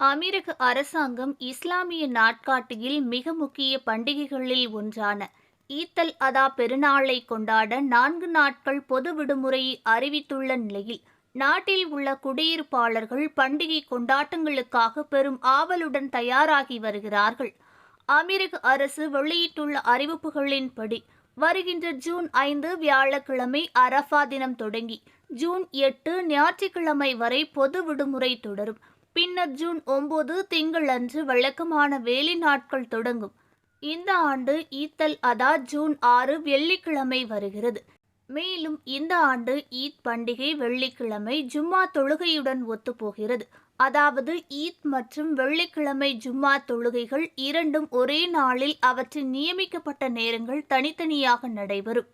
அமீரக அரசாங்கம் இஸ்லாமிய நாட்காட்டியில் மிக முக்கிய பண்டிகைகளில் ஒன்றான ஈத் அல் அதா பெருநாளை கொண்டாட 4 நாட்கள் பொது விடுமுறையை அறிவித்துள்ள நிலையில், நாட்டில் உள்ள குடியிருப்பாளர்கள் பண்டிகை கொண்டாட்டங்களுக்காக பெரும் ஆவலுடன் தயாராகி வருகிறார்கள். அமீரக அரசு வெளியிட்டுள்ள அறிவிப்புகளின்படி, வருகின்ற ஜூன் 5 வியாழக்கிழமை அரஃபா தினம் தொடங்கி ஜூன் 8 ஞாயிற்றுக்கிழமை வரை பொது விடுமுறை தொடரும். பின்னர் ஜூன் 9 திங்களன்று வழக்கமான வேலை நாட்கள் தொடங்கும். இந்த ஆண்டு ஈத் அல் அதா ஜூன் 6 வெள்ளிக்கிழமை வருகிறது. மேலும் இந்த ஆண்டு ஈத் பண்டிகை வெள்ளிக்கிழமை ஜும்மா தொழுகையுடன் ஒத்துப்போகிறது. அதாவது ஈத் மற்றும் வெள்ளிக்கிழமை ஜும்மா தொழுகைகள் இரண்டும் ஒரே நாளில் அவற்றின் நியமிக்கப்பட்ட நேரங்கள் தனித்தனியாக நடைபெறும்.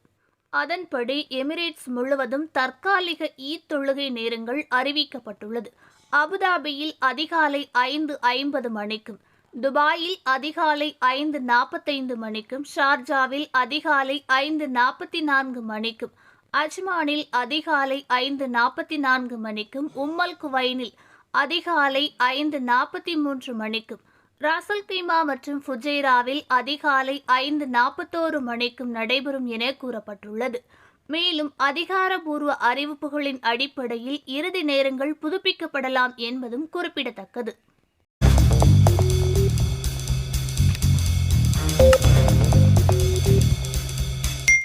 அதன்படி எமிரேட்ஸ் முழுவதும் தற்காலிக ஈத் தொழுகை நேரங்கள் அறிவிக்கப்பட்டுள்ளது. அபுதாபியில் அதிகாலை 5:50 மணிக்கும், துபாயில் அதிகாலை 5:45 மணிக்கும், ஷார்ஜாவில் அதிகாலை 5:44 மணிக்கும், அஜ்மானில் அதிகாலை 5:44 மணிக்கும், உம்மல் குவைனில் அதிகாலை 5:43 மணிக்கும், ராசல் கீமா மற்றும் ஃபுஜைராவில் அதிகாலை 5:41 மணிக்கும் நடைபெறும் என கூறப்பட்டுள்ளது. மேலும் அதிகாரப்பூர்வ அறிவிப்புகளின் அடிப்படையில் இறுதி நேரங்கள் புதுப்பிக்கப்படலாம் என்பதும் குறிப்பிடத்தக்கது.